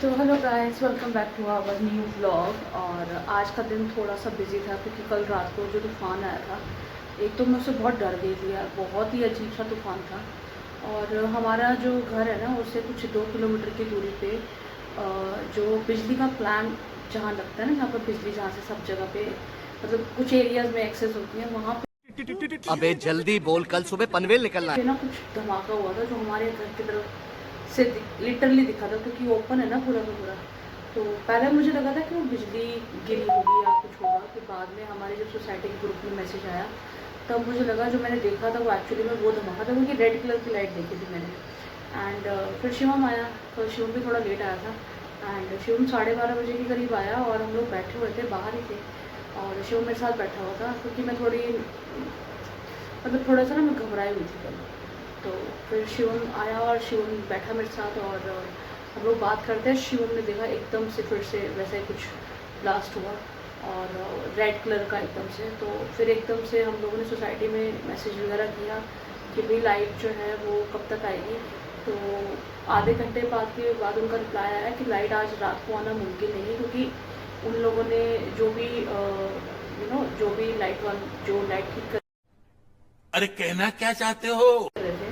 तो hello guys, welcome back to our new vlog. और आज का दिन थोड़ा सा बिजी था क्योंकि कल रात को जो तूफ़ान आया था, एक तो मैं उससे बहुत डर गई थी यार। बहुत ही अजीब सा तूफ़ान था। और हमारा जो घर है ना, उससे कुछ 2 किलोमीटर की दूरी पे जो बिजली का प्लांट जहाँ लगता है ना, जहाँ पर बिजली, जहाँ से सब जगह पे मतलब कुछ एरियाज़ में एक्सेस होती है, वहाँ अबे जल्दी बोल, कल सुबह पनवेल निकलना है। पे ना कुछ धमाका हुआ था जो हमारे घर की तरफ से लिटरली दिखा था, क्योंकि ओपन है ना पूरा का पूरा। तो पहले मुझे लगा था कि वो बिजली गिरी होगी या कुछ होगा। फिर बाद में हमारे जब सोसाइटी के ग्रुप में मैसेज आया, तब मुझे लगा जो मैंने देखा था वो एक्चुअली में वो धमाका था, क्योंकि रेड कलर की लाइट देखी थी मैंने। एंड फिर शिवम आया, तो शिवम भी थोड़ा लेट आया था। एंड शिवम 12:30 बजे के करीब आया और हम लोग बैठे हुए थे, बाहर ही थे। और शिवम मेरे साथ बैठा हुआ था क्योंकि मैं थोड़ी मतलब थोड़ा सा ना मैं घबराई हुई थी कल। तो फिर शिवम आया और शिवम बैठा मेरे साथ और हम लोग बात करते हैं। शिवम ने देखा एकदम से फिर से वैसे ही कुछ ब्लास्ट हुआ और रेड कलर का एकदम से। तो फिर एकदम से हम लोगों ने सोसाइटी में मैसेज वगैरह किया कि भाई लाइट जो है वो कब तक आएगी। तो आधे घंटे बाद के बाद उनका रिप्लाई आया कि लाइट आज रात को आना मुमकिन नहीं है, क्योंकि उन लोगों ने जो भी जो भी जो लाइट ठीक अरे कहना क्या चाहते हो? कर रहे थे,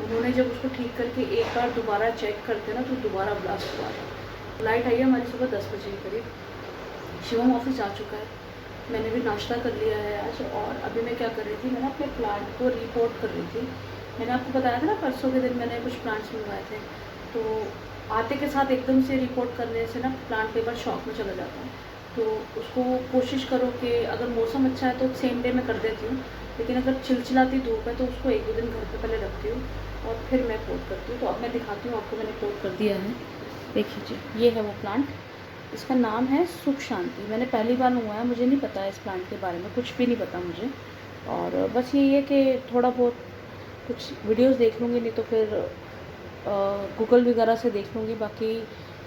उन्होंने जब उसको ठीक करके एक बार दोबारा चेक करते ना, तो दोबारा ब्लास्ट हुआ था। लाइट आई है हमारी सुबह 10 बजे के करीब। शिवम ऑफिस जा चुका है, मैंने भी नाश्ता कर लिया है आज। और अभी मैं क्या कर रही थी, मैंने अपने प्लांट को रिपोर्ट कर रही थी। मैंने आपको बताया था ना परसों के दिन मैंने कुछ प्लांट्स मंगवाए थे। तो आते के साथ एकदम से रिपोर्ट करने से ना प्लांट कई बार शॉक में चला जाता है। तो उसको कोशिश करो कि अगर मौसम अच्छा है तो सेम डे में कर देती हूँ, लेकिन अगर चिलचिलाती धूप है तो उसको 1-2 दिन घर पे पहले रखती हूँ और फिर मैं पोट करती हूँ। तो अब मैं दिखाती हूँ आपको, मैंने पोट कर दिया है। देखिए जी, ये है वो प्लांट। इसका नाम है सुख शांति। मैंने पहली बार मंगवाया, मुझे नहीं पता है इस प्लांट के बारे में, कुछ भी नहीं पता मुझे। और बस यही है कि थोड़ा बहुत कुछ वीडियोस देख लूँगी, नहीं तो फिर गूगल वगैरह से देख लूँगी। बाकी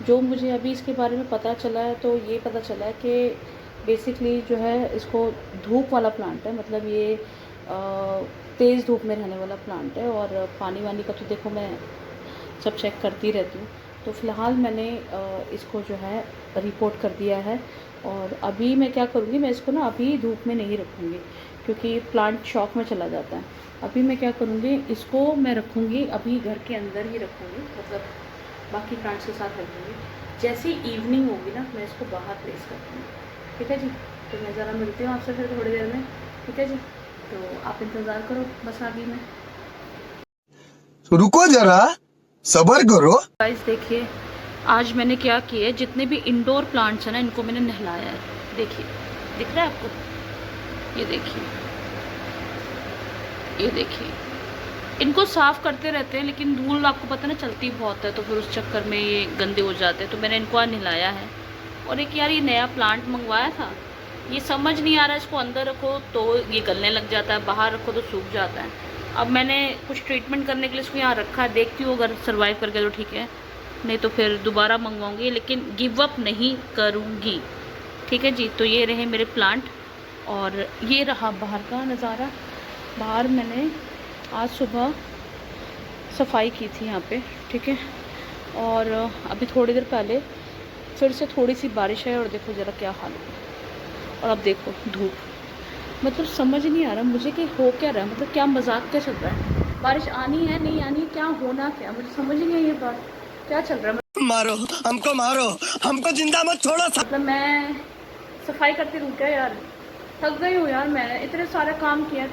जो मुझे अभी इसके बारे में पता चला है, तो ये पता चला है कि बेसिकली जो है इसको धूप वाला प्लांट है। मतलब ये तेज़ धूप में रहने वाला प्लांट है। और पानी वानी का तो देखो मैं सब चेक करती रहती हूँ। तो फ़िलहाल मैंने इसको जो है रिपोर्ट कर दिया है। और अभी मैं क्या करूँगी, मैं इसको ना अभी धूप में नहीं रखूँगी, क्योंकि प्लांट शॉक में चला जाता है। अभी मैं क्या करूँगी, इसको मैं रखूँगी अभी घर के अंदर ही रखूँगी, मतलब बाकी प्लांट्स के साथ रखूँगी। जैसी इवनिंग होगी ना, मैं इसको बाहर प्लेस कर दूँगी। ठीक है जी। तो मैं ज़रा मिलती हूँ आपसे फिर थोड़ी देर में। ठीक है जी, तो आप इंतज़ार करो, बस आ गई मैं। रुको जरा, सबर करो। गाइस देखिए, आज मैंने क्या किया है, जितने भी इंडोर प्लांट्स हैं ना, इनको मैंने नहलाया है। देखिए, दिख रहा है आपको? ये देखिए, ये देखिए। इनको साफ़ करते रहते हैं, लेकिन धूल आपको पता ना चलती बहुत है, तो फिर उस चक्कर में ये गंदे हो जाते हैं। तो मैंने इनको आज नहलाया है। और एक यार ये नया प्लांट मंगवाया था, ये समझ नहीं आ रहा, इसको अंदर रखो तो ये गलने लग जाता है, बाहर रखो तो सूख जाता है। अब मैंने कुछ ट्रीटमेंट करने के लिए इसको यहाँ रखा है, देखती हूँ अगर सर्वाइव कर गया तो ठीक है, नहीं तो फिर दोबारा मंगवाऊँगी, लेकिन गिव अप नहीं करूँगी। ठीक है जी। तो ये रहे मेरे प्लांट और ये रहा बाहर का नज़ारा। बाहर मैंने आज सुबह सफाई की थी यहाँ पे। ठीक है। और अभी थोड़ी देर पहले फिर से थोड़ी सी बारिश है और देखो ज़रा क्या हाल है। और अब देखो धूप, मतलब समझ नहीं आ रहा मुझे कि हो क्या रहा है, मतलब क्या मजाक क्या चल रहा है। बारिश आनी है नहीं आनी, क्या होना, क्या मुझे समझ नहीं आई ये बात, क्या चल रहा है। मारो, हमको जिंदा मत छोड़ो। मतलब मैं सफाई करती रहूँ क्या यार, थक गई हूँ यार। मैंने इतने सारे काम किए,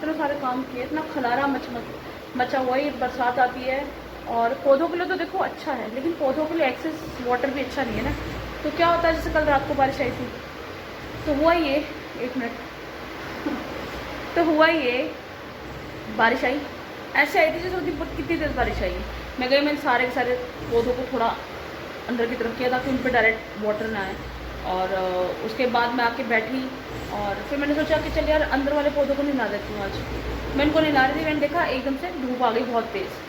इतना खलारा मचा हुआ है। बरसात आती है और पौधों के लिए तो देखो अच्छा है, लेकिन पौधों के लिए एक्सेस वाटर भी अच्छा नहीं है ना। तो क्या होता है, जैसे कल रात को बारिश आई थी, तो हुआ ये, 1 मिनट तो हुआ ये, बारिश आई, ऐसे आई थी जैसे कितनी तेज़ बारिश आई। मैं गई, मैंने सारे के सारे पौधों को थोड़ा अंदर की तरफ किया ताकि उन पर डायरेक्ट वाटर ना आए। और उसके बाद मैं आके बैठी और फिर मैंने सोचा कि चल यार अंदर वाले पौधों को नहला देती हूँ आज। मैं इनको नहला रही थी, मैंने देखा एकदम से धूप आ गई बहुत तेज़।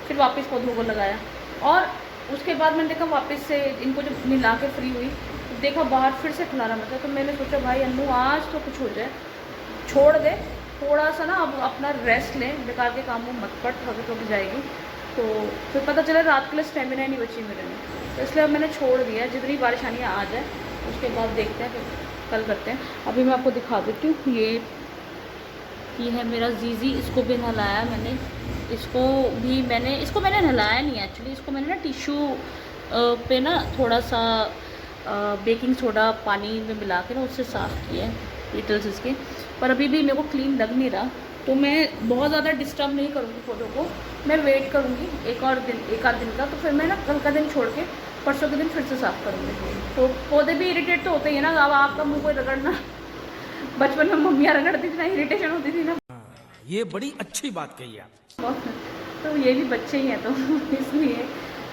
फिर वापस पौधों को लगाया और उसके बाद मैंने देखा वापस से इनको जब नहला के फ्री हुई तो देखा बाहर फिर से खिलारा मचा। तो मैंने सोचा भाई अन्नू आज तो कुछ हो जाए, छोड़ दे थोड़ा सा ना, अब अपना रेस्ट लें, बेकार के कामों मत पड़, थक जाएगी। तो फिर पता चला रात के लिए स्टेमिना ही नहीं बची मेरे में, तो इसलिए अब मैंने छोड़ दिया। जितनी बारिश आनी आ जाए उसके बाद देखते हैं, फिर कल करते हैं। अभी मैं आपको दिखा देती हूँ। ये है मेरा जीजी, इसको भी नहलाया मैंने। इसको मैंने नहलाया नहीं एक्चुअली, इसको मैंने ना टिश्यू पे ना थोड़ा सा बेकिंग सोडा पानी में मिला के ना उससे साफ़ किया है लिटल्स इसके, पर अभी भी मेरे को क्लीन लग नहीं रहा। तो मैं बहुत ज़्यादा डिस्टर्ब नहीं करूँगी पौधों को, मैं वेट करूँगी एक आध दिन का। तो फिर मैं ना कल का दिन छोड़ के परसों के दिन फिर से साफ़ करूँगी। तो पौधे भी इरिटेट तो होते ही है ना। अब आपका मुँह कोई रगड़ना, बचपन में मम्मियाँ रगड़ती थी ना, इरिटेशन होती थी ना। ये बड़ी अच्छी बात कही आप। तो ये भी बच्चे ही हैं, तो इसलिए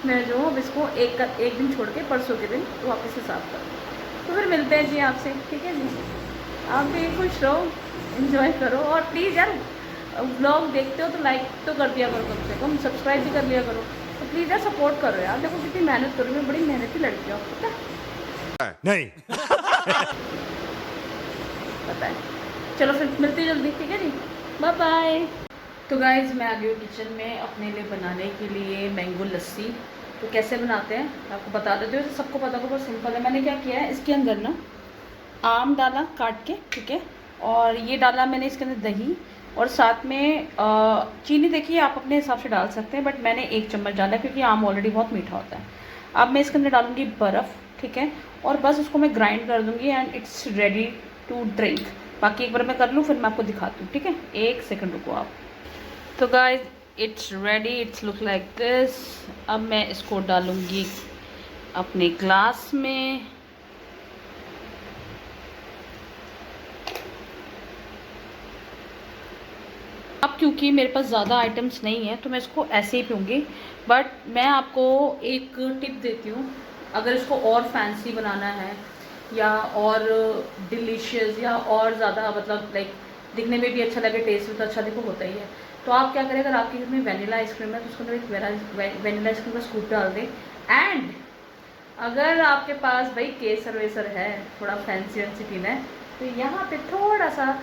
मैं जो अब इसको एक दिन छोड़ के परसों के दिन वापस से साफ़ करूँ। तो फिर मिलते हैं जी आपसे, ठीक है जी। आप भी खुश रहो, एंजॉय करो, और प्लीज़ यार व्लॉग देखते हो तो लाइक तो कर दिया करो, कम से कम सब्सक्राइब भी कर लिया करो। तो प्लीज़ यार सपोर्ट करो यार, देखो कितनी मेहनत करूँ मैं, बड़ी मेहनती लड़की हूँ, पता है? नहीं पता है। चलो फिर मिलते हैं जल्दी, ठीक है जी, बाय बाय। तो गाइज़ मैं आ गई हूँ किचन में अपने लिए बनाने के लिए मैंगो लस्सी। तो कैसे बनाते हैं आपको बता देते हो, सबको पता होगा, बहुत सिंपल है। मैंने क्या किया है, इसके अंदर ना आम डाला काट के, ठीक है, और ये डाला मैंने इसके अंदर दही, और साथ में चीनी देखिए आप अपने हिसाब से डाल सकते हैं, बट मैंने 1 चम्मच डाला क्योंकि आम ऑलरेडी बहुत मीठा होता है। अब मैं इसके अंदर डालूँगी बर्फ़, ठीक है, और बस उसको मैं ग्राइंड कर दूँगी and it's ready to drink. बाकी एक बार मैं कर लूँ फिर मैं आपको दिखाती हूँ, ठीक है, 1 सेकंड रुको आप। तो guys it's ready, it's look like this. अब मैं इसको डालूँगी अपने ग्लास में। अब क्योंकि मेरे पास ज़्यादा आइटम्स नहीं है तो मैं इसको ऐसे ही पीऊँगी, बट मैं आपको एक टिप देती हूँ, अगर इसको और फैंसी बनाना है या और डिलीशियस या और ज़्यादा मतलब लाइक दिखने में भी अच्छा लगे, टेस्ट भी तो अच्छा देखो होता ही है, तो आप क्या करें, अगर आपके घर में वनीला आइसक्रीम है तो उसके अंदर एक वनीला आइसक्रीम का स्कूप डाल दें। एंड अगर आपके पास भाई केसर वेसर है, थोड़ा फैंसी वैंसी पीना है, तो यहाँ पे थोड़ा सा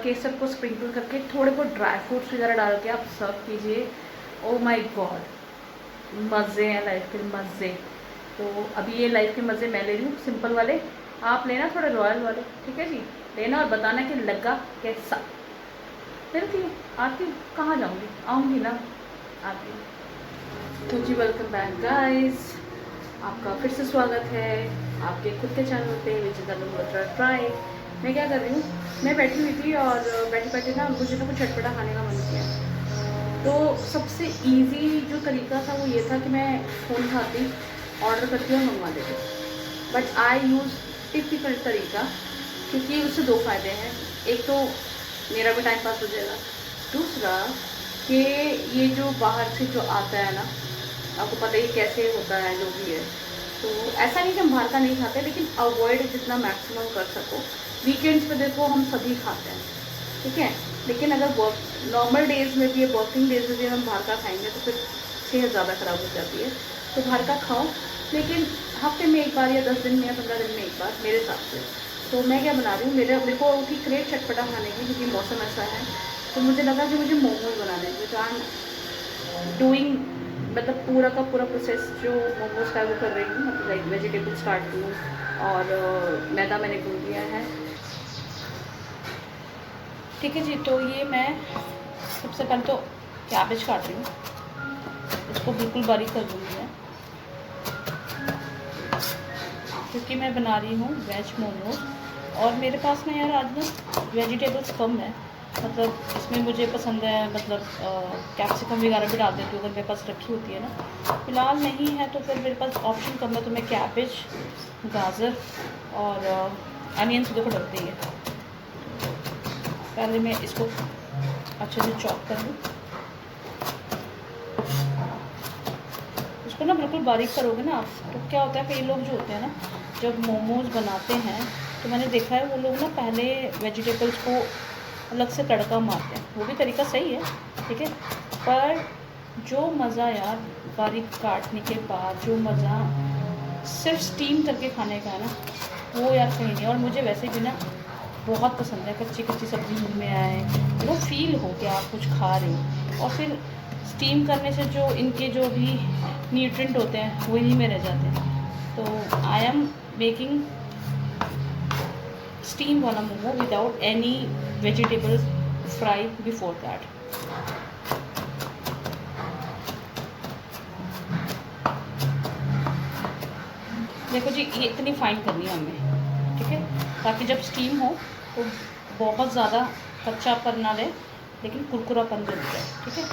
केसर को स्प्रिंकल करके थोड़े बहुत ड्राई फ्रूट्स वगैरह डाल के आप सर्व कीजिए। ओ माय गॉड, मज़े हैं लाइफ के, मज़े। तो अभी ये लाइफ के मज़े मैं ले रही हूँ सिंपल वाले, आप लेना थोड़े रॉयल वाले, ठीक है जी, लेना और बताना कि लगा कैसा। मिलती हूँ, आती हूँ, कहाँ जाऊँगी, आऊँगी ना, आती हूँ। तो जी वेलकम बैक गाइस, आपका फिर से स्वागत है आपके खुद के चैनल पे विच इज़ द ट्राई। मैं क्या कर रही हूँ, मैं बैठी हुई थी और बैठे बैठे ना मुझे ना कुछ चटपटा खाने का मन किया। तो सबसे इजी जो तरीका था वो ये था कि मैं फ़ोन खाती, ऑर्डर करती और मंगवा देती, बट आई यूज़ टिपिकल तरीका, क्योंकि उससे 2 फ़ायदे हैं। एक तो मेरा भी टाइम पास हो जाएगा, दूसरा कि ये जो बाहर से जो आता है ना, आपको पता ही कैसे होता है जो भी है, तो ऐसा नहीं कि हम बाहर का नहीं खाते, लेकिन अवॉइड जितना मैक्सिमम कर सको। वीकेंड्स पे देखो हम सभी खाते हैं, ठीक है, लेकिन अगर नॉर्मल डेज़ में भी, वर्किंग डेज में भी हम बाहर का खाएंगे तो फिर सेहत ज़्यादा ख़राब हो जाती है। तो बाहर का खाओ, लेकिन हफ्ते में एक बार या 10 दिन में या 15 दिन में एक बार मेरे हिसाब से। तो मैं क्या बना रही हूँ, मेरे को उठी क्रेट चटपटा खाने की, क्योंकि मौसम ऐसा है, तो मुझे लगा कि मुझे मोमोज बनाने हैं, तो आई एम डूइंग, मतलब पूरा का पूरा प्रोसेस जो मोमोज का है वो कर रही हूँ। मतलब लाइक वेजिटेबल्स काट दूँ और मैदा मैंने भून दिया है, ठीक है जी। तो ये मैं सबसे पहले तो कैबेज काट रही हूँ, इसको बिल्कुल बारीक कर दूँगी मैं, क्योंकि मैं बना रही हूँ वेज मोमोज। और मेरे पास ना यार आज ना वेजिटेबल्स कम है, मतलब इसमें मुझे पसंद है, मतलब कैप्सिकम वगैरह भी डाल देती हूँ अगर मेरे पास रखी होती है ना। फ़िलहाल नहीं है तो फिर मेरे पास ऑप्शन कम है, तो मैं कैबेज, गाजर और अनियंस देखो डलते ही है। पहले मैं इसको अच्छे से चॉप कर लूँ, इसको ना बिल्कुल बारीक करोगे ना आप, तो क्या होता है, कई लोग जो होते हैं ना जब मोमोज बनाते हैं, तो मैंने देखा है वो लोग ना पहले वेजिटेबल्स को अलग से तड़का मारते हैं, वो भी तरीका सही है, ठीक है, पर जो मज़ा यार बारीक काटने के बाद जो मज़ा सिर्फ स्टीम करके खाने का है ना, वो यार कहीं नहीं। और मुझे वैसे भी ना बहुत पसंद है कच्ची कच्ची सब्ज़ी मुँह में आए, वो फील हो कि आप कुछ खा रहे हो। और फिर स्टीम करने से जो इनके जो भी न्यूट्रिएंट होते हैं वो इन्हीं में रह जाते हैं। तो आई एम मेकिंग स्टीम वाला momo without any vegetable fry before that. देखो जी, ये इतनी फाइन करनी है हमें, ठीक है, ताकि जब स्टीम हो तो बहुत ज़्यादा कच्चापन ना रहे लेकिन कुरकुरापन जरूर है, ठीक है।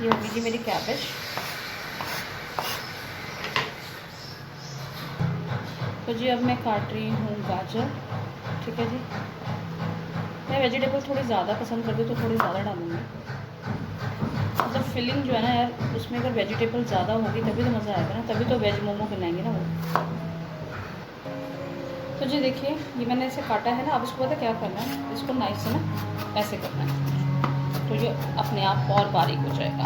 ये होगी जी मेरी कैबेज। तो जी अब मैं काट रही हूँ गाजर, ठीक है जी। मैं वेजिटेबल थोड़ी ज़्यादा पसंद करती हूँ तो थोड़ी ज़्यादा डालूँगी। मतलब फिलिंग जो है ना यार, उसमें अगर वेजिटेबल ज़्यादा होगी तभी तो मज़ा आएगा ना, तभी तो वेज मोमो बनाएंगे ना वो। तो जी देखिए, ये मैंने ऐसे काटा है ना। अब इसको पता क्या करना है, इसको नाइफ से ना ऐसे करना है तो ये अपने आप और बारीक हो जाएगा।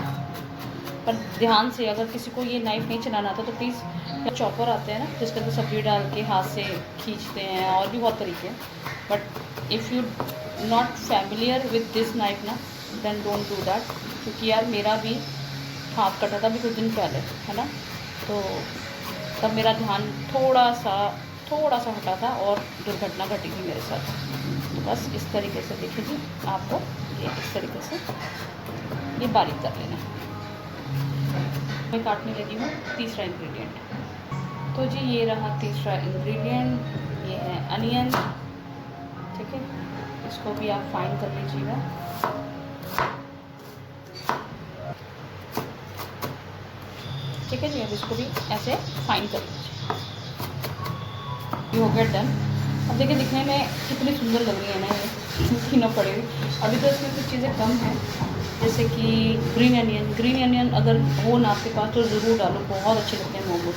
पर ध्यान से, अगर किसी को ये नाइफ़ नहीं चलाना आता तो प्लीज़ चॉपर आते हैं ना जिसके अंदर सब्जी डाल के हाथ से खींचते हैं, और भी बहुत तरीके हैं। But if you not familiar with this knife ना, देन डोंट डू दैट। क्योंकि यार मेरा भी हाथ कटा था अभी कुछ दिन पहले, है ना, तो तब मेरा ध्यान थोड़ा सा हटा था और दुर्घटना घटी थी मेरे साथ। तो बस इस तरीके से देखिए जी, आपको ये इस तरीके से ये बारीक कर लेना है। मैं काटने लगी हूँ तीसरा इंग्रेडिएंट। तो जी ये रहा तीसरा इंग्रेडिएंट, ये है अनियन, ठीक है। इसको भी आप फाइन कर लीजिएगा। ठीक है जी, अब इसको भी ऐसे फाइन कर लीजिए। ये हो गया डन। अब देखिए दिखने में कितनी सुंदर लग रही है ना ये तीनों पड़ी हुई। अभी तो इसमें कुछ चीज़ें कम हैं, जैसे कि ग्रीन अनियन अगर हो ना आपके पास तो ज़रूर डालो, बहुत अच्छे लगते हैं मोमोज।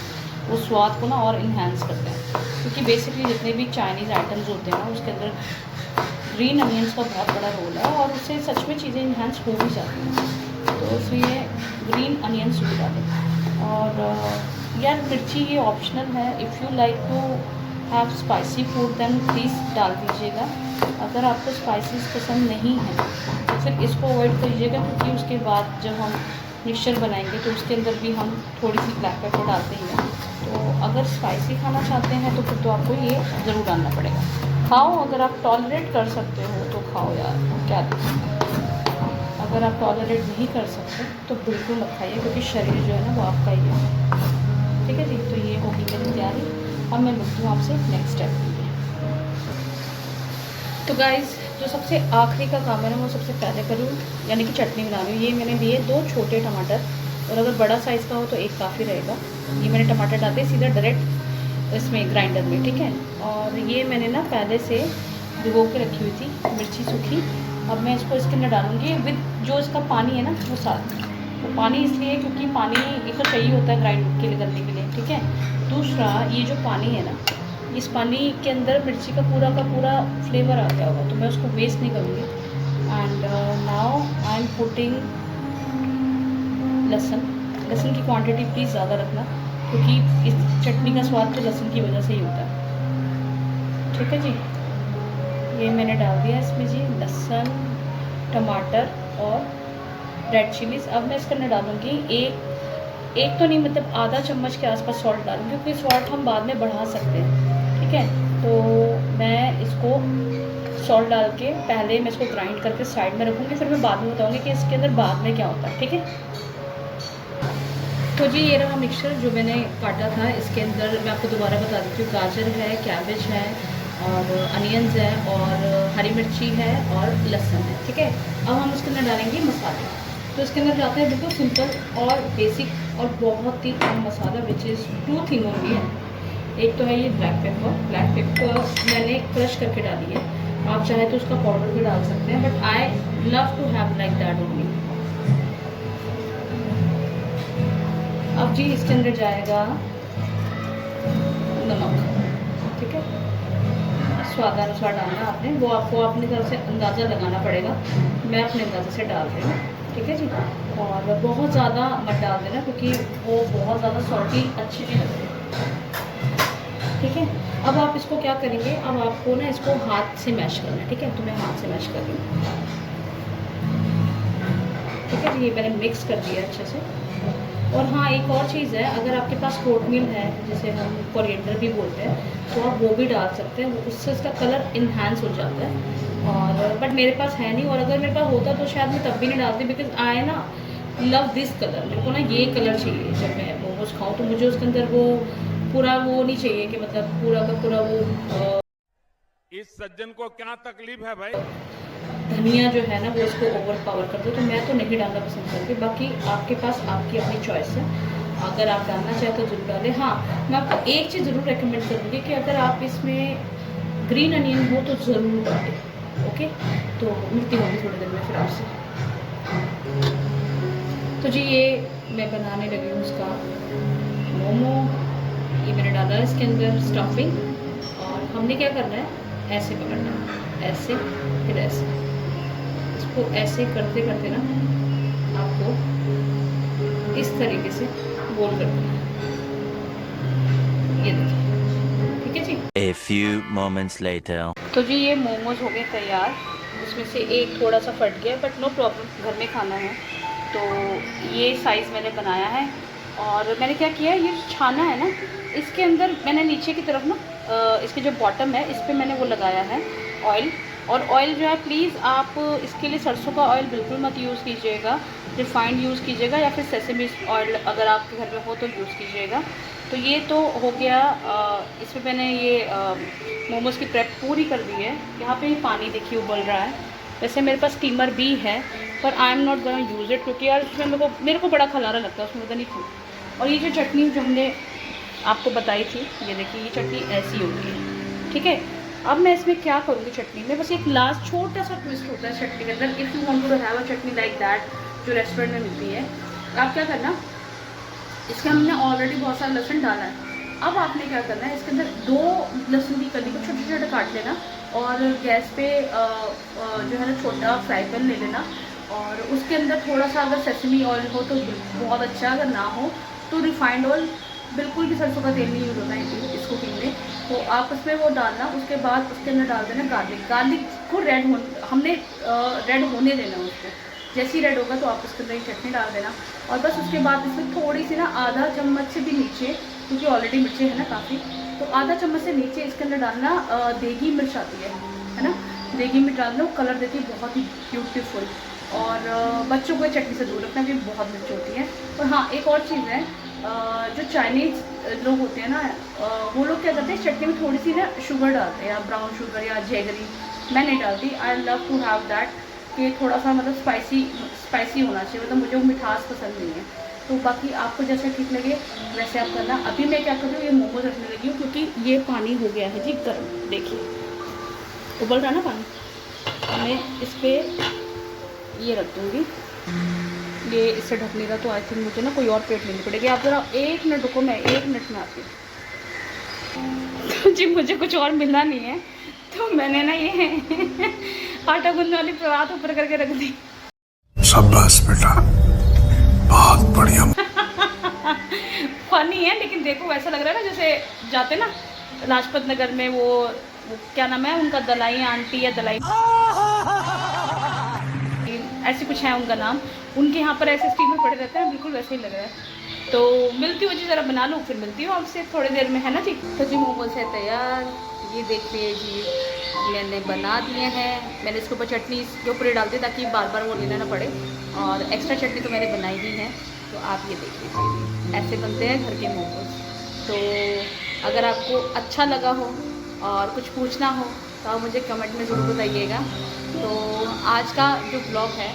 वो स्वाद को ना और इन्हेंस करते हैं, क्योंकि बेसिकली जितने भी चाइनीज़ आइटम्स होते हैं ना उसके अंदर ग्रीन अनियंस का बहुत बड़ा रोल है, और उससे सच में चीज़ें इन्हेंस हो भी जाती हैं। तो इसलिए ग्रीन अनियंस भी डालें। और यार मिर्ची ये ऑप्शनल है, if you like to have spicy food then please डाल दीजिएगा। अगर आपको स्पाइसेस पसंद नहीं है तो फिर इसको अवॉइड करिएगा, क्योंकि उसके बाद जब हम मिक्सचर बनाएंगे तो उसके अंदर भी हम थोड़ी सी ब्लैक पेपर डालते ही हैं। तो अगर स्पाइसी खाना चाहते हैं तो फिर तो आपको ये ज़रूर डालना पड़ेगा। खाओ, अगर आप टॉलरेट कर सकते हो तो खाओ यार, क्या दिक्कत। अगर आप टॉलरेट नहीं कर सकते तो बिल्कुल मत खाइए, क्योंकि शरीर जो है ना वो आपका ही है। ठीक है जी, तो ये होगी मेरी तैयारी। अब मैं मिलती हूँ आपसे नेक्स्ट स्टेप के लिए। तो गाइज़, जो सबसे आखिरी का काम है ना वो सबसे पहले करूँ, यानी कि चटनी बना रही हूँ। ये मैंने लिए 2 छोटे टमाटर, और अगर बड़ा साइज़ का हो तो एक काफ़ी रहेगा। ये मैंने टमाटर डालते सीधा डायरेक्ट इसमें ग्राइंडर में, ठीक है। और ये मैंने ना पहले से भिगो के रखी हुई थी मिर्ची सूखी। अब मैं इसको इसके अंदर डालूँगी विद जो इसका पानी है ना वो साथ। तो पानी इसलिए क्योंकि पानी एक तो चाहिए होता है ग्राइंड के लिए करने के लिए, ठीक है। दूसरा, ये जो पानी है ना, इस पानी के अंदर मिर्ची का पूरा फ्लेवर आ गया होगा, तो मैं उसको वेस्ट नहीं करूँगी। And now I am putting लहसुन की क्वांटिटी प्लीज़ ज़्यादा रखना, क्योंकि इस चटनी का स्वाद तो लहसुन की वजह से ही होता है। ठीक है जी, ये मैंने डाल दिया इसमें जी लहसुन, टमाटर और रेड चिलीज़। अब मैं इसके अंदर डालूँगी एक तो नहीं, मतलब आधा चम्मच के आसपास सॉल्ट डालूँगी, क्योंकि सॉल्ट हम बाद में बढ़ा सकते हैं, ठीक है। तो मैं इसको सॉल्ट डाल के पहले मैं इसको ग्राइंड करके साइड में रखूँगी, फिर मैं बाद में बताऊँगी कि इसके अंदर बाद में क्या होता है, ठीक है। तो जी ये रहा मिक्सचर जो मैंने काटा था। इसके अंदर मैं आपको दोबारा बता देती हूँ, गाजर है, कैबेज है, और अनियंस है, और हरी मिर्ची है, और लहसुन है, ठीक है। अब हम इसके अंदर डालेंगे मसाले। तो इसके अंदर जाते हैं बिल्कुल सिंपल और बेसिक और बहुत ही कम मसाला, विच इज़ 2 थिंग ओनली है। एक तो है ये ब्लैक पेपर मैंने क्रश करके डाली है। आप चाहे तो उसका पाउडर भी डाल सकते हैं, but I love to have like that only. अब जी इसके अंदर जाएगा नमक, ठीक है। स्वादानुसार डालना आपने, वो आपको अपनी तरफ से अंदाज़ा लगाना पड़ेगा। मैं अपने अंदाजे से डाल रही हूँ, ठीक है जी। और बहुत ज़्यादा मत डाल देना, क्योंकि वो बहुत ज़्यादा सॉल्टी अच्छी नहीं लगती, ठीक है। अब आप इसको क्या करेंगे, अब आपको ना इसको हाथ से मैश करना है, ठीक है। तो मैं हाथ से मैश कर रही हूँ, ठीक ठीक है जी, ये मैंने मिक्स कर दिया अच्छे से। और हाँ, एक और चीज़ है, अगर आपके पास कोट मील है, जिसे हम कोरिएंडर भी बोलते हैं, तो आप वो भी डाल सकते हैं, उससे उसका कलर इन्हांस हो जाता है। और बट मेरे पास है नहीं, और अगर मेरे पास होता तो शायद मैं तब भी नहीं डालती, बिकॉज आई ना लव दिस कलर। मेरे को ना ये कलर चाहिए जब मैं मोमोज खाऊँ, तो मुझे उसके अंदर वो पूरा वो नहीं चाहिए कि मतलब पूरा का पूरा वो इस सज्जन को क्या तकलीफ है भाई? धनिया जो है ना वो इसको ओवर पावर कर दो, तो मैं तो नहीं डालना पसंद करती। बाकी आपके पास आपकी अपनी चॉइस है, अगर आप डालना चाहें तो ज़रूर डालें। हाँ, मैं आपको एक चीज़ ज़रूर रेकमेंड करूँगी कि अगर आप इसमें ग्रीन अनियन हो तो ज़रूर डालें। ओके, तो मिलती होंगी थोड़ी देर में फिर आपसे। तो जी ये मैं बनाने लगी हूँ उसका मोमो। ये मैंने डाला है इसके अंदर स्टफिंग, और हमने क्या करना है, ऐसे पकड़ना है, ऐसे फिर ऐसे, इसको ऐसे करते करते ना आपको इस तरीके से गोल कर देना है। ये देखिए, ठीक है जी। A few moments later. तो जी ये मोमोज हो गए तैयार। उसमें से एक थोड़ा सा फट गया, बट नो प्रॉब्लम, घर में खाना है। तो ये साइज़ मैंने बनाया है, और मैंने क्या किया, ये छाना है ना, इसके अंदर मैंने नीचे की तरफ ना इसके जो बॉटम है इस पर मैंने वो लगाया है ऑयल। और ऑयल जो है, प्लीज़ आप इसके लिए सरसों का ऑयल बिल्कुल मत यूज़ कीजिएगा, रिफाइंड यूज़ कीजिएगा, या फिर सेसमी ऑयल अगर आपके घर में हो तो यूज़ कीजिएगा। तो ये तो हो गया, इसमें मैंने ये मोमोज़ की प्रेप पूरी कर दी है। यहाँ पे पानी देखिए उबल रहा है। वैसे मेरे पास स्टीमर भी है, पर I am not gonna use it, क्योंकि यार उसमें मेरे को बड़ा खलारा लगता है उसमें, पता नहीं क्यों। और ये जो चटनी जो हमने आपको बताई थी, ये देखिए, ये चटनी ऐसी होती है, ठीक है। अब मैं इसमें क्या करूँगी चटनी में, बस एक लास्ट छोटा सा ट्विस्ट होता है चटनी के अंदर। If you want to have a chutney like that जो रेस्टोरेंट में मिलती है, आप क्या करना, इसके हमने ऑलरेडी बहुत सारा लहसुन डाला है। अब आपने क्या करना है, इसके अंदर 2 लहसुन की कली को छोटे छोटे काट लेना, और गैस पे जो है ना छोटा फ्राई पैन ले लेना, और उसके अंदर थोड़ा सा अगर सेसमी ऑयल हो तो बहुत अच्छा, अगर ना हो तो रिफाइंड ऑयल, बिल्कुल भी सरसों का तेल नहीं यूज़ होता है इस कुकिंग में। तो आप उसमें वो डालना, उसके बाद उसके अंदर डाल देना गार्लिक को हमने रेड होने देना उसको। जैसे ही रेड होगा तो आप उसके अंदर चटनी डाल देना, और बस उसके बाद इसमें थोड़ी सी ना आधा चम्मच से भी नीचे, क्योंकि ऑलरेडी मिर्चें है ना काफ़ी, तो आधा चम्मच से नीचे इसके अंदर डालना देगी मिर्च आती है ना, देगी मिर्च डालना, वो कलर देती है बहुत ही ब्यूटीफुल। और बच्चों को चटनी से दूर रखना, भी बहुत मिर्च होती है। और हाँ, एक और चीज़ है, जो चाइनीज़ लोग होते हैं ना, वो लोग क्या करते हैं, चटनी में थोड़ी सी ना शुगर डालते हैं, या ब्राउन शुगर या जैगरी। मैं नहीं डालती, I love to have that, कि थोड़ा सा मतलब स्पाइसी होना चाहिए, मतलब मुझे वो मिठास पसंद नहीं है। तो बाकी आपको जैसा ठीक लगे वैसे आप करना। अभी मैं क्या कर रही हूँ, ये मोमोज रखने लगी हूँ, क्योंकि ये पानी हो गया है जी गर्म, देखिए उबल रहा है ना पानी। मैं इस पर ये रख दूँगी, ये इससे ढकने का, तो आई थिंक मुझे ना कोई और प्लेट लेनी पड़ेगी। आप ज़रा 1 मिनट रुको, मैं 1 मिनट में आती हूँ। जी मुझे कुछ और मिला नहीं है, तो मैंने ना ये आटा गूंदने वाली परात ऊपर करके रख दी। शाबाश बेटा, बहुत बढ़िया। फनी है, लेकिन देखो ऐसा लग रहा है ना जैसे जाते ना लाजपत नगर में, वो क्या नाम है उनका, दलाई आंटी या दलाई, ऐसे कुछ है उनका नाम, उनके यहाँ पर ऐसे स्टीमर पड़े रहते हैं, बिल्कुल वैसे ही लग रहा है। तो मिलती हूँ जी, ज़रा बना लूँ, फिर मिलती हूँ आपसे थोड़ी देर में, है ना जी। तो जी मोमोज है तैयार, ये देखिए जी मैंने बना दिए हैं। मैंने इसके ऊपर चटनी इसके ऊपर ही डाल दी, ताकि बार बार वो लेना ना पड़े, और एक्स्ट्रा चटनी तो मैंने बनाई ही है। तो आप ये देख लीजिए, ऐसे बनते हैं घर के मोमोज। तो अगर आपको अच्छा लगा हो और कुछ पूछना हो तो आप मुझे कमेंट में ज़रूर बताइएगा। तो आज का जो ब्लॉग है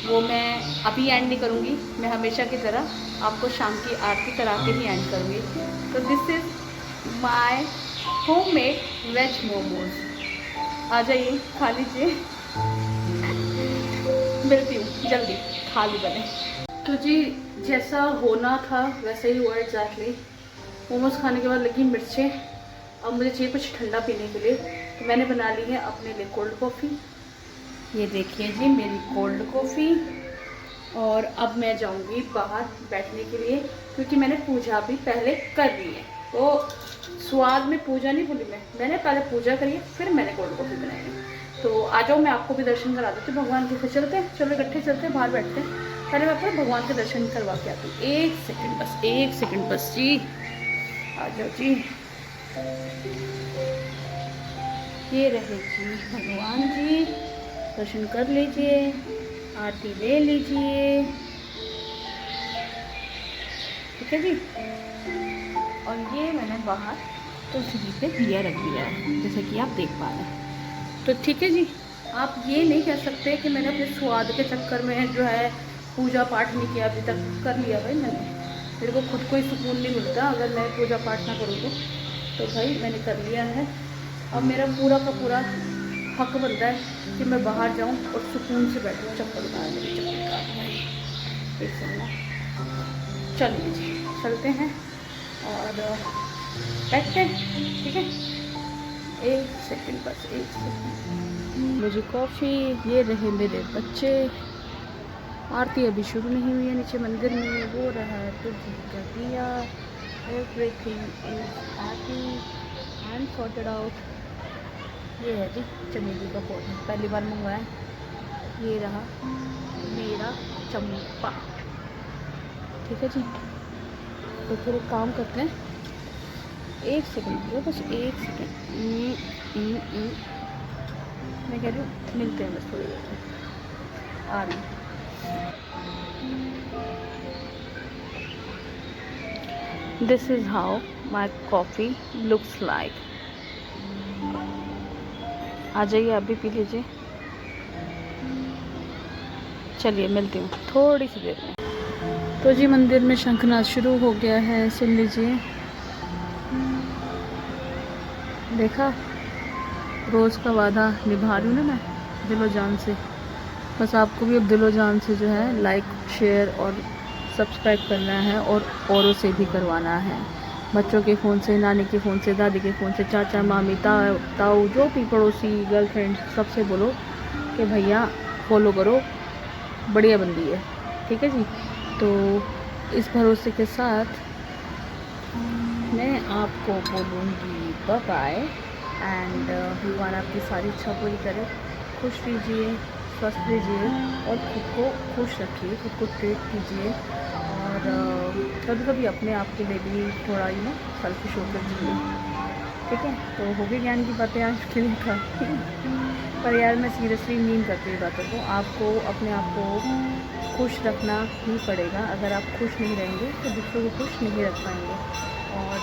वो मैं अभी एंड नहीं करूँगी, मैं हमेशा की तरह आपको शाम की आरती करा के ही एंड करूँगी। तो this is my homemade veg momos, आ जाइए खा लीजिए। मिलती हूँ जल्दी, खा ली बने। तो जी जैसा होना था वैसे ही हुआ एग्जैक्टली। मोमोज खाने के बाद लगी मिर्चें, अब मुझे चाहिए कुछ ठंडा पीने के लिए, तो मैंने बना ली है अपने लिए कोल्ड कॉफ़ी। ये देखिए जी मेरी कोल्ड कॉफ़ी। और अब मैं जाऊंगी बाहर बैठने के लिए, क्योंकि मैंने पूजा भी पहले कर ली है। तो स्वाद में पूजा नहीं भूली मैंने पहले पूजा करी है, फिर मैंने कोल्ड कॉफ़ी बनाई है। तो आ जाओ, मैं आपको भी दर्शन करा देती हूँ भगवान के। फिर चलते हैं, चलो इकट्ठे चलते हैं, बाहर बैठते हैं। पहले मैं अपने भगवान के दर्शन करवा के आती हूँ। एक सेकंड बस जी, आ जाओ जी। ये रहे जी भगवान जी, दर्शन कर लीजिए, आरती ले लीजिए, ठीक है जी। और ये मैंने बाहर तुलसी जी पे दिया रख दिया है, जैसे कि आप देख पा रहे हैं। तो ठीक है जी, आप ये नहीं कह सकते कि मैंने अपने स्वाद के चक्कर में जो है पूजा पाठ नहीं किया, अभी तक कर लिया भाई मैंने। मेरे को खुद को ही सुकून नहीं मिलता अगर मैं पूजा पाठ ना करूँ तो भाई मैंने कर लिया है। अब मेरा पूरा का पूरा हक बनता है कि मैं बाहर जाऊँ और सुकून से बैठूँ। चप्पल उतार मेरी, चप्पल का भाई एक सेकंड। चलिए जी, चलते हैं और बैठते हैं, ठीक है। एक सेकंड बस, एक सेकंड। मुझे कॉफ़ी, ये रहे मेरे बच्चे। आरती अभी शुरू नहीं हुई है नीचे मंदिर में, वो रहा है तुलसी का दिया। Everything is happy and sorted out. ये है जी चमेली का पौधा, पहली बार मंगवाया। ये रहा मेरा चंपा, ठीक है जी। तो फिर एक काम करते हैं, एक सेकंड बस, एक सेकंड। मैं कह रही हूँ मिलते हैं बस थोड़ी देर में, आ रही हूँ। This is how my coffee looks like. आ जाइए, आप भी पी लीजिए। चलिए मिलती हूँ थोड़ी सी देर में। तो जी मंदिर में शंखनाद शुरू हो गया है, सुन लीजिए। देखा, रोज़ का वादा निभा रही हूँ ना मैं दिलो जान से। बस आपको भी अब दिलो जान से जो है लाइक, शेयर और सब्सक्राइब करना है, और औरों से भी करवाना है। बच्चों के फ़ोन से, नानी के फ़ोन से, दादी के फ़ोन से, चाचा मामी ताऊ जो भी पड़ोसी, गर्लफ्रेंड, सबसे बोलो कि भैया फॉलो करो, बढ़िया बंदी है, ठीक है जी। तो इस भरोसे के साथ मैं आपको बोलूँगी बाय बाय, एंड भगवान आपकी सारी इच्छा पूरी करे। खुश रहिए, स्वस्थ रहिए और खुद को खुश रखिए, खुद को ट्रीट कीजिए। और कभी कभी अपने आप के लिए भी थोड़ा सेल्फिश होकर जिए, ठीक है। तो हो गई ज्ञान की बातें आज के लिए था, ठीक है। पर यार मैं सीरियसली मीन करती हूँ बातों को। आपको अपने आप को खुश रखना ही पड़ेगा। अगर आप खुश नहीं रहेंगे तो दूसरों को खुश नहीं रख पाएंगे। और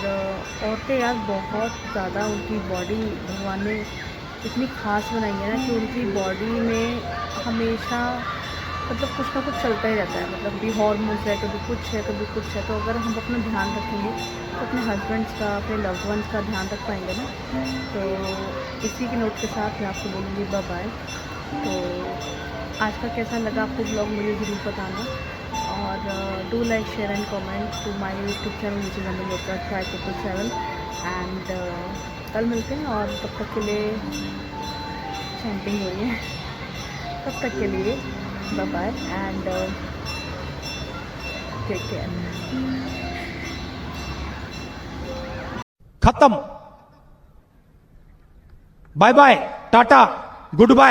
औरतें यार बहुत ज़्यादा, उनकी बॉडी भगवान ने इतनी ख़ास बनाई है ना कि उनकी बॉडी में हमेशा मतलब कुछ ना कुछ चलता ही रहता है। मतलब भी हार्मोन्स है, कभी कुछ है, कभी कुछ है। तो अगर हम अपना ध्यान रखेंगे तो अपने हस्बैंड्स का, अपने लव्ड वंस का ध्यान रख पाएंगे ना। तो इसी के नोट के साथ मैं आपको बोलूँगी बाय बाय। तो आज का कैसा लगा आपको ब्लॉग मुझे ज़रूर बताना। और do like, share and comment to my YouTube channel which is under लोका 5777। एंड कल मिलते हैं, और तब तक के लिए चैंटिंग हो रही है। तब तक के लिए bye bye and take care. खत्म। Bye bye, tata, good bye.